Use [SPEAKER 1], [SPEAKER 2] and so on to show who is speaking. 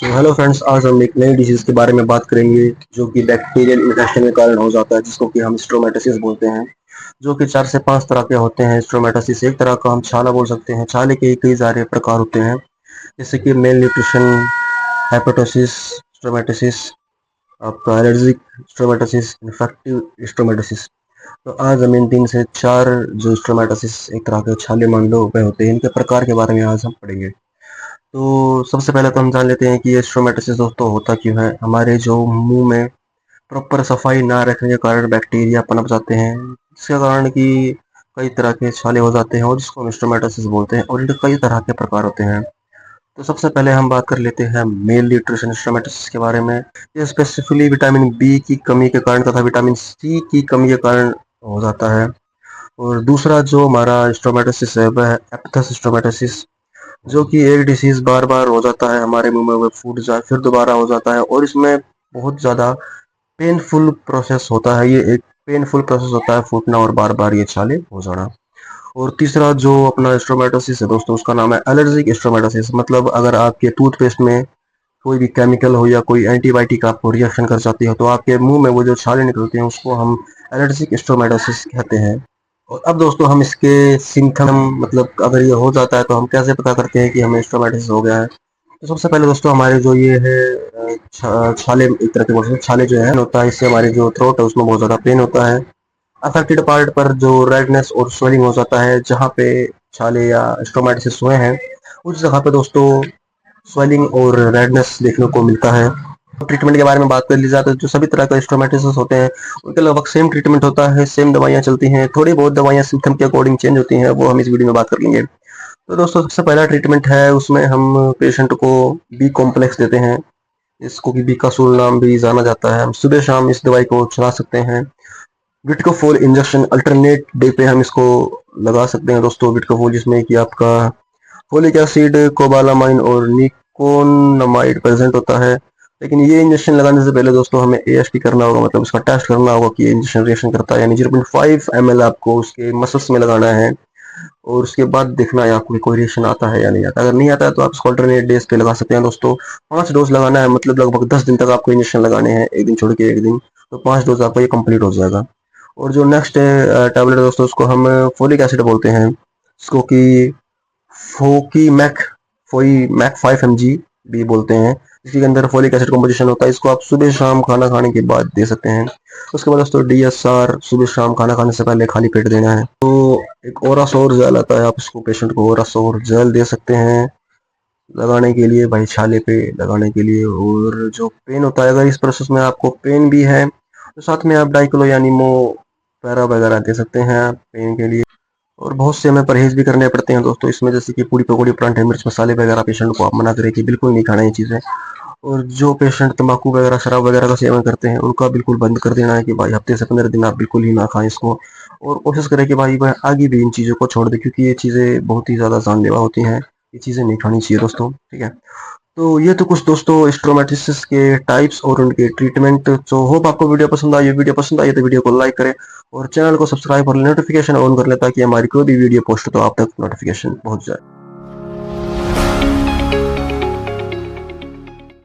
[SPEAKER 1] Hello friends, आज हम एक नई डिजीज के बारे में बात करेंगे जो कि बैक्टीरियल इन्फेक्शन के कारण हो जाता है, जिसको कि हम स्ट्रोमेटोसिस बोलते हैं। जो कि 4 से 5 तरह के होते हैं। स्ट्रोमेटोसिस एक तरह का हम छाला बोल सकते हैं। छाले के कई सारे प्रकार होते हैं, जैसे कि मेल न्यूट्रिशन, हेपेटोसिस स्ट्रोमेटोसिस, आपका एलर्जिक स्ट्रोमेटोसिस, इन्फेक्टिव स्ट्रोमेटोसिस। तो आज हम इन 3 से 4 जो स्ट्रोमेटोसिस एक तरह के छाले मान लो वह होते हैं, इनके प्रकार के बारे में आज हम पढ़ेंगे। तो सबसे पहले तो हम जान लेते हैं कि ये स्ट्रोमेटोसिस दोस्तों होता क्यों है। हमारे जो मुंह में प्रॉपर सफाई ना रखने के कारण बैक्टीरिया पनप जाते हैं, जिसके कारण कि कई तरह के छाले हो जाते हैं और जिसको हम स्ट्रोमेटोसिस बोलते हैं। और इनके कई तरह के प्रकार होते हैं। तो सबसे पहले हम बात कर लेते हैं मेल न्यूट्रिशन स्ट्रोमेटोसिस के बारे में। ये स्पेसिफिकली विटामिन बी की कमी के कारण तथा विटामिन सी की कमी के कारण हो जाता है। और दूसरा जो हमारा स्ट्रोमेटोसिस है वह है एप्थस स्ट्रोमेटोसिस, जो कि एक डिसीज बार बार हो जाता है हमारे मुंह में, वो फूट जाए फिर दोबारा हो जाता है और इसमें बहुत ज़्यादा पेनफुल प्रोसेस होता है। ये एक पेनफुल प्रोसेस होता है, फूटना और बार बार ये छाले हो जाना। और तीसरा जो अपना स्ट्रोमेटोसिस है दोस्तों, उसका नाम है एलर्जिक स्ट्रोमेटोसिस। मतलब अगर आपके टूथपेस्ट में कोई भी केमिकल हो या कोई एंटीबायोटिक आपको रिएक्शन कर जाती है, तो आपके मुंह में वो जो छाले निकलते हैं उसको हम एलर्जिक स्ट्रोमेटोसिस कहते हैं। और अब दोस्तों हम इसके सिम्टम, मतलब अगर ये हो जाता है तो हम कैसे पता करते हैं कि हमें स्टोमेटिस हो गया है। तो सबसे पहले दोस्तों हमारे जो ये है छाले, एक तरह के बोल सकते हैं, छाले जो है होता है, इससे हमारी जो थ्रोट है उसमें बहुत ज़्यादा पेन होता है। अफेक्टेड पार्ट पर जो रेडनेस और स्वेलिंग हो जाता है, जहाँ पे छाले या स्टोमेटिस हुए हैं उस जगह पे दोस्तों स्वेलिंग और रेडनेस देखने को मिलता है। ट्रीटमेंट के बारे में बात कर ली जाए तो जो सभी तरह का स्टोमेटिस होते हैं उनके लगभग सेम ट्रीटमेंट होता है, सेम दवाइयाँ चलती हैं। थोड़ी बहुत दवाइयाँ सिम्टम के अकॉर्डिंग चेंज होती हैं, वो हम इस वीडियो में बात कर लेंगे। तो दोस्तों सबसे पहला ट्रीटमेंट है, उसमें हम पेशेंट को बी कॉम्प्लेक्स देते हैं। इसको कि बीकासूल नाम भी जाना जाता है। हम सुबह शाम इस दवाई को चला सकते हैं। विटकोफोल इंजेक्शन अल्टरनेट डे पे हम इसको लगा सकते हैं दोस्तों। विटकोफोल जिसमें कि आपका फोलिक एसिड, कोबालामाइन और निकोनामाइड प्रेजेंट होता है। लेकिन ये इंजेक्शन लगाने से पहले दोस्तों हमें एएसटी करना होगा, मतलब उसका टेस्ट करना होगा कि ये इंजेक्शन रिएक्शन करता है यानी 0.5 ml आपको उसके मसल्स में लगाना है। और उसके बाद देखना है आपको कोई रिएक्शन आता है या नहीं आता। अगर नहीं आता है तो आप इसको अल्टरनेट डेज पे लगा सकते हैं दोस्तों। 5 डोज लगाना है, मतलब लगभग 10 दिन तक आपको इंजेक्शन लगाने हैं, एक दिन छोड़ के एक दिन। तो 5 डोज आपका ये कंप्लीट हो जाएगा। और जो नेक्स्ट टैबलेट है दोस्तों, उसको हम फोलिक एसिड बोलते हैं, इसको कि फोकी मैक फोई मैक 5 mg भी बोलते हैं, इसके अंदर फोलिक एसिड कॉम्पोजिशन होता है। इसको आप सुबह शाम खाना खाने के बाद दे सकते हैं। उसके बाद दोस्तों डीएसआर सुबह शाम खाना खाने से पहले खाली पेट देना है। तो एक ओरासोर जेल आता है, आप इसको पेशेंट को ओरासोर जेल दे सकते हैं लगाने के लिए, भाई छाले पे लगाने के लिए। और जो पेन होता है, अगर इस प्रोसेस में आपको पेन भी है तो साथ में आप डाइक्लो या नीमो पैरा वगैरह दे सकते हैं पेन के लिए। और बहुत से हमें परहेज भी करने पड़ते हैं दोस्तों इसमें, जैसे कि पूड़ी पकौड़ी परांठे मिर्च मसाले वगैरह पेशेंट को आप मना करें कि बिल्कुल नहीं खाना ये चीज़ें। और जो पेशेंट तंबाकू वगैरह शराब वगैरह का सेवन करते हैं उनका बिल्कुल बंद कर देना है कि भाई हफ्ते से 15 दिन आप बिल्कुल ही ना खाएं इसको। और कोशिश करें कि भाई वह आगे भी इन चीज़ों को छोड़ दे, क्योंकि ये चीज़ें बहुत ही ज़्यादा जानलेवा होती हैं। ये चीज़ें नहीं खानी चाहिए दोस्तों, ठीक है। तो ये तो कुछ दोस्तों स्ट्रोमेटिसिस के टाइप्स और उनके ट्रीटमेंट। तो होप आपको वीडियो पसंद आई। वीडियो पसंद आई तो वीडियो को लाइक करें और चैनल को सब्सक्राइब और नोटिफिकेशन ऑन कर लें, ताकि हमारी कोई भी वीडियो पोस्ट हो तो आप तक नोटिफिकेशन पहुंच जाए।